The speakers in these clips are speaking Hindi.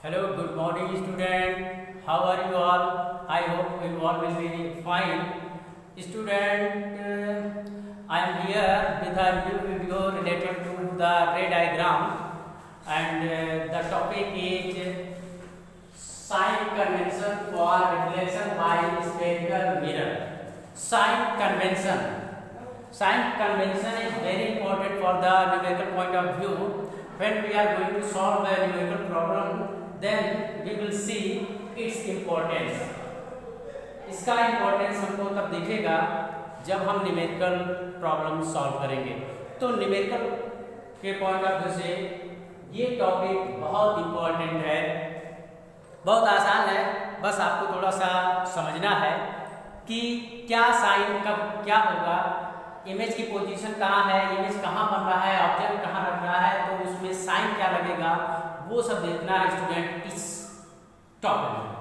Hello, good morning, student. How are you all? I hope you all will be fine. Student, I am here with a new video related to the ray diagram, and the topic is sign convention for reflection by spherical mirror. Sign convention. Sign convention is very important for the numerical point of view. When we are going to solve a numerical problem, then we will see its importance. इसका इम्पोर्टेंस हमको तब दिखेगा जब हम न्यूमेरिकल प्रॉब्लम सॉल्व करेंगे। तो न्यूमेरिकल के पॉइंट ऑफ व्यू से ये टॉपिक बहुत इम्पोर्टेंट है, बहुत आसान है। बस आपको थोड़ा सा समझना है कि क्या साइन कब क्या होगा, इमेज की पोजीशन कहाँ है, इमेज कहाँ बन रहा है, ऑब्जेक्ट कहाँ रख रहा है, तो उसमें साइन क्या लगेगा, वो सब देखना है स्टूडेंट इस टॉपिक में।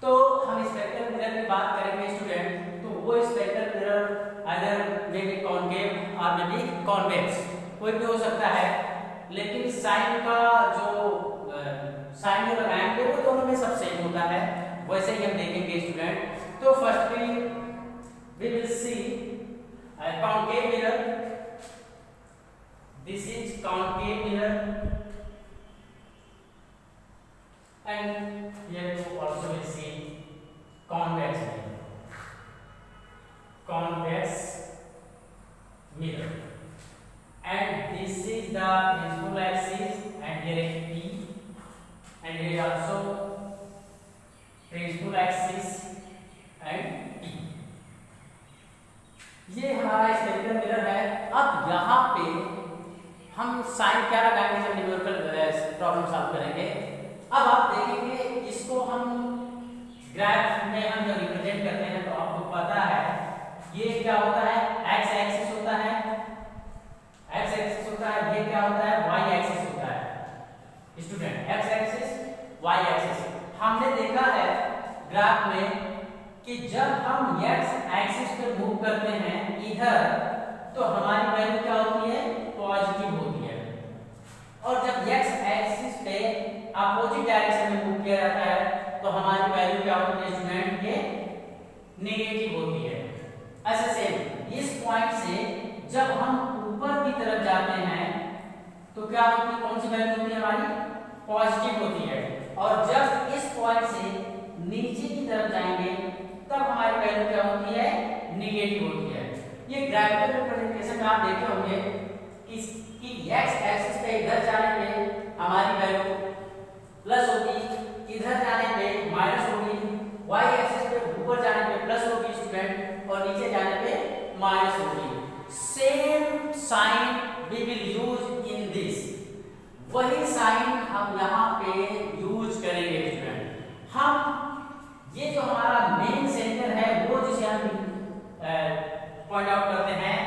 तो हम स्पेक्ट्रल मिरर की बात करेंगे स्टूडेंट, तो वो spectral mirror either may be concave और मे बी कॉन्वेक्स, कोई भी हो सकता है। लेकिन साइन का जो लगाएंगे वो दोनों में सब सेम होता है, वैसे ही हम देखेंगे स्टूडेंट। तो firstly we will see concave mirror. This is concave mirror, and here you also will see convex mirror. Convex mirror, and this is the principal axis, and here is P, and here also principal axis and P. ये हमारा स्पेक्ट्रल मिरर है। अब यहाँ पे हम साइन क्या लगाएंगे जब न्यूमेरिकल प्रॉब्लम सॉल्व करेंगे। अब आप देखेंगे इसको हम ग्राफ में हम जब रिप्रेजेंट करते हैं तो आपको पता है ये क्या होता है, एक्स एक्सिस होता है, एक्स एक्सिस होता है, ये क्या होता है, वाई एक्सिस होता है student, X axis Y axis. हमने देखा है ग्राफ में कि जब हम x एक्सिस पे मूव करते हैं इधर, तो हमारी वैल्यू क्या होती है, पॉजिटिव होती है। और जब x एक्सिस पे अपोजिट डायरेक्शन में मूव किया जाता है तो हमारी वैल्यू क्या होती है स्टूडेंट, ये नेगेटिव होती है। ऐसे सेम इस पॉइंट से जब हम ऊपर की तरफ जाते हैं तो क्या होती है, कौन सी वैल्यू होती है हमारी, पॉजिटिव होती है। और जब इस पॉइंट से नीचे की तरफ जाएंगे तब हमारी वैल्यू क्या होती है, नेगेटिव होती है। ये ग्राफिकल रिप्रेजेंटेशन में आप देखे होंगे कि x एक्सिस पे इधर जाने पे हमारी वैल्यू प्लस होगी, इधर जाने पे माइनस होगी, y एक्सिस पे ऊपर जाने पे प्लस होगी स्टूडेंट, और नीचे जाने पे माइनस होगी। Same sign we will use in this, वही साइन हम यहाँ पे यूज करेंगे स्टूडेंट। हम ये जो हमारा मेन सेंटर है वो जिसे हम पॉइंट आउट करते हैं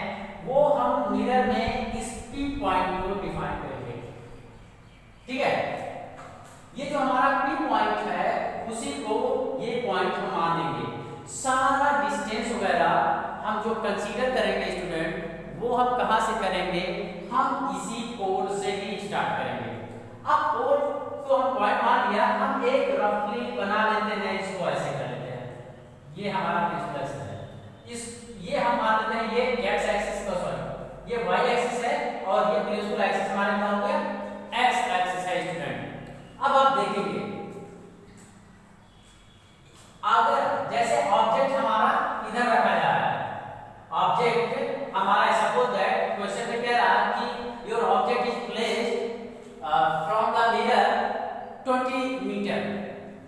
वो हम मिरर में इस P पॉइंट को डिफाइन करेंगे, ठीक है। ये जो हमारा P पॉइंट है उसी को ये पॉइंट हम मान लेंगे। सारा डिस्टेंस वगैरह हम जो कंसीडर करेंगे स्टूडेंट वो हम कहाँ से करेंगे, हम इसी कोड से ही स्टार्ट करेंगे। अब कोड तो हम पॉइंट मान लिया, हम एक रफली बना लेते हैं, इसको ऐसे कर लेते हैं। ये हमारा प्रिंसिपल है, ये हम मान लेते हैं ये x एक्सिस का, सॉरी ये y एक्सिस है, और ये प्रिंसिपल एक्सिस हमारे क्या हो गया, x एक्सिस है स्टूडेंट। अब आप देखेंगे अगर जैसे ऑब्जेक्ट हमारा इधर रखा जा रहा है, ऑब्जेक्ट हमारा सपोज दैट क्वेश्चन में कह रहा है कि your object is placed from the mirror 20 metre,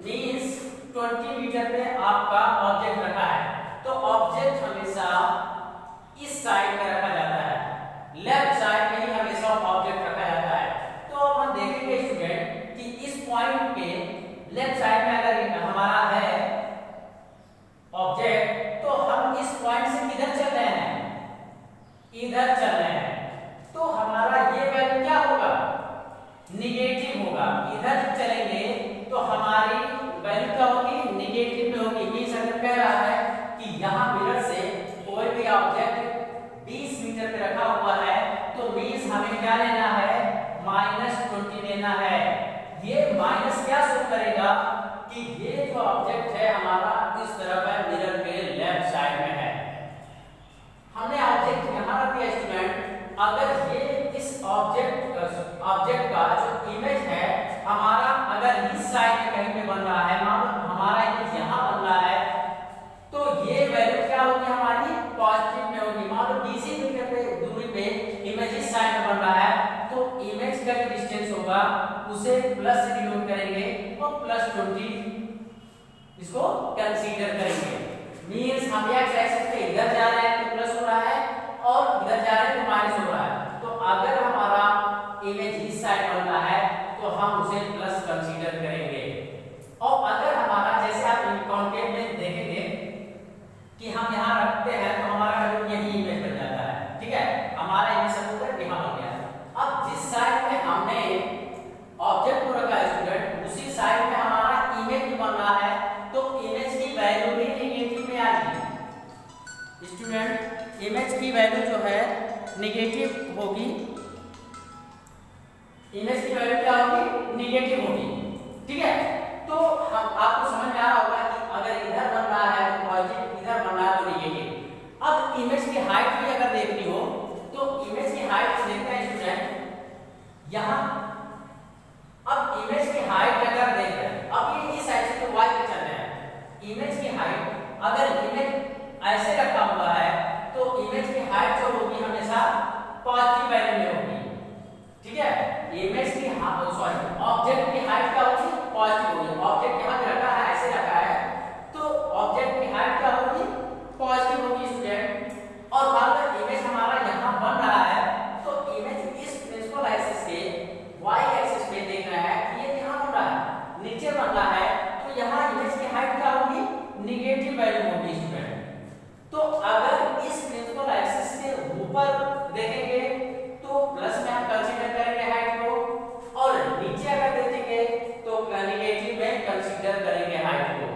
means 20 metre पे आपका ऑब्जेक्ट रखा है। तो ऑब्जेक्ट हमेशा इस साइड में रखा जाता है, लेफ्ट साइड में ही हमेशा ऑब्जेक्ट रखा जाता है। तो अब हम देखेंगे स्टूडेंट कि इस पॉइंट पे लेफ्ट साइड में अगर हमारा है ऑब्जेक्ट, तो हम इस पॉइंट से किधर चल रहे हैं, इधर चल रहे हैं, तो हमारा ये वैल्यू क्या होगा, निगेटिव होगा। इधर जब चलेंगे तो हमारी वैल्यू क्या होगी, निगेटिव में होगी। मींस अगर कह रहा है कि यहाँ मिरर से कोई भी ऑब्जेक्ट 20 मीटर पे रखा हुआ है, तो मींस हमें क्या लेना है, -20 लेना है। ये माइनस कि ये जो ऑब्जेक्ट है हमारा इस तरफ है, मिरर के लेफ्ट साइड में है। हमने ऑब्जेक्ट यहाँ रख दिया स्टूडेंट। अगर ये इस ऑब्जेक्ट का जो इमेज है हमारा अगर इस साइड में कहीं पे बन रहा है, मान लो हमारा इमेज यहाँ बन रहा है, तो ये वैल्यू क्या होगी हमारी पॉजिटिव में होगी। मान लो 20 मीटर पे दूरी पे इमेज इस साइड में बन रहा है, तो इमेज का जो डिस्टेंस होगा उसे प्लस से डिनोट करेंगे और +20 इसको कंसीडर करेंगे। मींस हम एक्स एक्सिस पे इधर जा रहे हैं तो प्लस हो रहा है और इधर जा रहे हैं तो माइनस हो रहा है। तो अगर हमारा इमेज इस साइड बन रहा है तो हम उसे प्लस कंसीडर करेंगे। और अगर हमारा जैसे आप कॉन्केव में देखेंगे कि हम यहाँ रखते हैं तो हमारा यही इमेज बन जाता है, ठीक है, हमारा इमेज सब यहाँ बन गया। अब जिस साइड में हमने ऑब्जेक्ट को रखा है स्टूडेंट, उसी साइड में हमारा इमेज बन रहा है, तो इमेज की वैल्यू भी नेगेटिव में आएगी स्टूडेंट। इमेज की वैल्यू जो है नेगेटिव होगी, इमेज की वैल्यू क्या होगी, नेगेटिव होगी, ठीक है। तो हम आपको समझ में आ रहा होगा कि अगर इधर बन रहा है तो पॉजिटिव, इधर बन रहा है तो नेगेटिव। अब इमेज की हाइट भी अगर देखनी हो तो इमेज की हाइट देखते हैं स्टूडेंट यहाँ। अब इमेज की हाइट अगर देख रहे हैं, अब ये इस साइड से तो y पे चल रहे हैं, इमेज की हाइट अगर इमेज ऐसे रखा हुआ है तो इमेज की हाइट जो होगी हमेशा पॉजिटिव वैल्यू में होगी, ठीक है। इमेज की ऑब्जेक्ट की हाइट क्या होगी, पॉजिटिव होगी। ऑब्जेक्ट यहाँ पे रखा है, ऐसे रखा है, तो ऑब्जेक्ट की हाइट क्या होगी, पॉजिटिव होगी स्टूडेंट। और मान लो इमेज हमारा यहाँ बन रहा है, तो इमेज इस प्रिंसिपल एक्सिस के y एक्सिस पे देख रहे हैं कि ये यहाँ बन रहा है, नीचे बन रहा है, तो यहाँ इमेज की हाइट क्या होगी, नेगेटिव वैल्यू होगी स्टूडेंट। तो अगर इस प्रिंसिपल एक्सिस के ऊपर देखेंगे तो प्लस में हम कंसीडर करेंगे हाइट को, और नीचे अगर देखेंगे तो नेगेटिव में कंसीडर करेंगे हाइट को,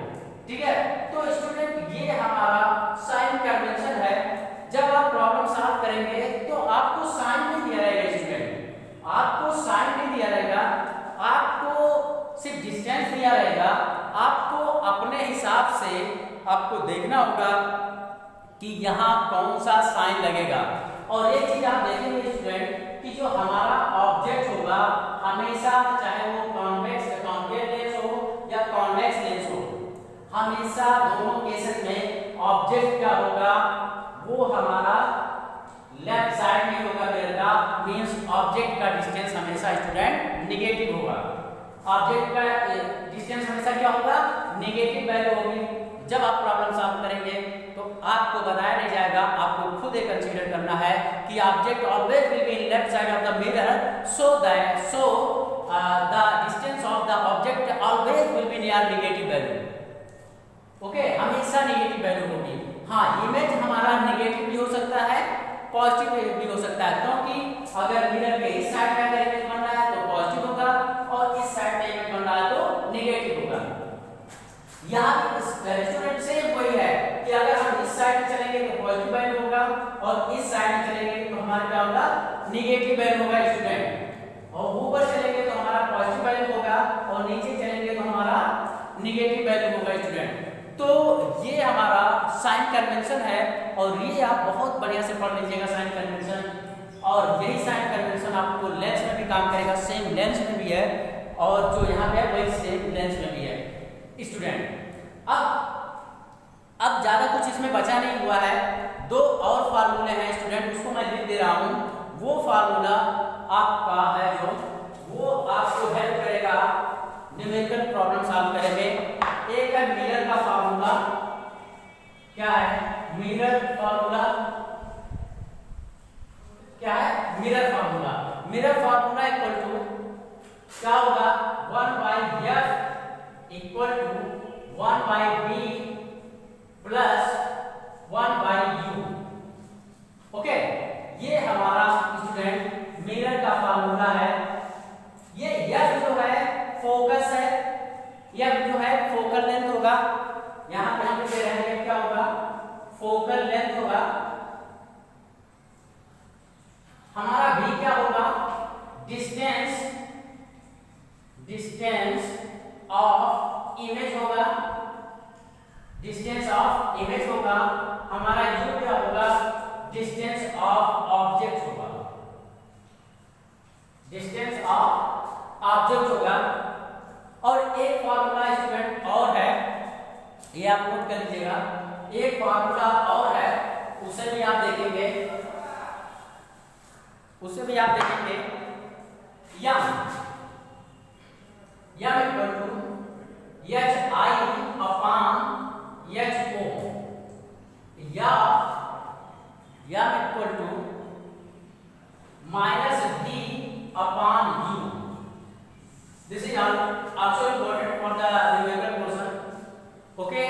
ठीक है। तो स्टूडेंट ये हमारा साइन कन्वेंशन है। जब आप प्रॉब्लम सॉल्व करेंगे तो आपको साइन नहीं दिया रहेगा स्टूडेंट, आपको साइन नहीं दिया रहेगा, आपको सिर्फ डिस्टेंस दिया रहेगा। आपको अपने हिसाब से आपको देखना होगा कि यहाँ कौन सा साइन लगेगा। और एक चीज आप देखेंगे स्टूडेंट कि जो हमारा ऑब्जेक्ट होगा हमेशा, चाहे वो कॉन्वेक्स लेंस हो या कॉन्वेक्स लेंस हो, हमेशा दोनों केसेस में ऑब्जेक्ट क्या होगा, वो हमारा लेफ्ट साइड में होगा मिरर का। मींस ऑब्जेक्ट का डिस्टेंस हमेशा स्टूडेंट नेगेटिव होगा। ऑब्जेक्ट का डिस्टेंस हमेशा क्या होगा, नेगेटिव वैल्यू होगी। जब आप प्रॉब्लम सॉल्व करेंगे तो आपको बताया नहीं जाएगा, आपको खुद ये कंसीडर करना है कि object always will be in left side of the mirror, so the distance of the object always will be near negative value. Okay, हमेशा नेगेटिव वैल्यू होगी। हाँ, इमेज हमारा नेगेटिव भी हो सकता है, पॉजिटिव भी हो सकता है, क्योंकि अगर मिरर के इस साइड में अगर इमेज बन रहा है तो पॉजिटिव होगा और इस साइड में इमेज बन रहा है तो नेगेटिव होगा। यहाँ स्टूडेंट सेम वही है कि अगर हम इस साइड में चलेंगे तो पॉजिटिव वैल्यू होगा और इस साइड में चलेंगे तो हमारा क्या होगा, नेगेटिव वैल्यू होगा स्टूडेंट। और ऊपर चलेंगे तो हमारा पॉजिटिव वैल्यू होगा और नीचे चलेंगे तो हमारा नेगेटिव वैल्यू होगा स्टूडेंट। तो ये हमारा साइन कन्वेंशन है और ये आप बहुत बढ़िया से पढ़ लीजिएगा साइन कन्वेंशन। और यही साइन कन्वेंशन आपको लेंस में भी काम करेगा, सेम लेंस में भी है और जो यहाँ पे है वही सेम लेंस में भी है स्टूडेंट। अब ज्यादा कुछ इसमें बचा नहीं हुआ है, दो और फार्मूले हैं स्टूडेंट, उसको मैं लिख दे रहा हूँ। वो फार्मूला आपका है जो वो आपको हेल्प करेगा न्यूमेरिकल प्रॉब्लम सॉल्व करेंगे। एक है मिरर का फार्मूला, क्या है मिरर फार्मूला, क्या है mirror formula. Mirror formula equal to क्या होगा, 1/f equal to 1/b plus 1/u। Okay, ये हमारा स्टूडेंट मिरर का फार्मूला है। ये f जो है फोकस है, f जो है फोकल लेंथ होगा। यहां पे हम दे रहे हैं क्या होगा, फोकल लेंथ होगा। हमारा v क्या होगा, डिस्टेंस ऑफ इमेज होगा, डिस्टेंस ऑफ इमेज होगा, हमारा यू क्या होगा, डिस्टेंस ऑफ ऑब्जेक्ट होगा, डिस्टेंस ऑफ ऑब्जेक्ट होगा। और एक फार्मूला स्टूडेंट और है, ये आप नोट कर लीजिएगा, एक फार्मूला और है, उसे भी आप देखेंगे, उसे भी आप देखेंगे। M equal to H I upon H O, या M equal to minus D upon U. This is also important for the numerical portion. Okay,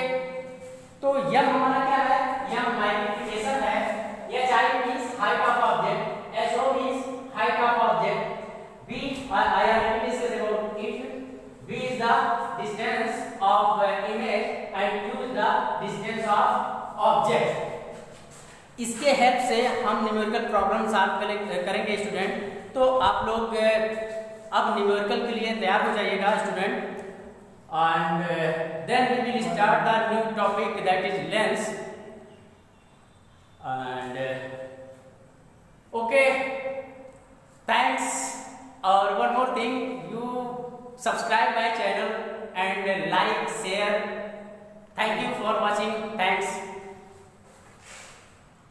तो यम हमारा क्या है, यम मैग्निफिकेशन है, H I means height of object, H O means height of object, b I already discussed about it, b is the distance of image and u is the distance of object। इसके हेल्प से हम न्यूमेरिकल प्रॉब्लम सॉल्व करेंगे स्टूडेंट। तो आप लोग अब न्यूमेरिकल के लिए तैयार हो जाइएगा student, and then we will start the new topic, that is length। and okay, thanks। और one more thing, you subscribe my channel and like, share। thank you for watching, thanks।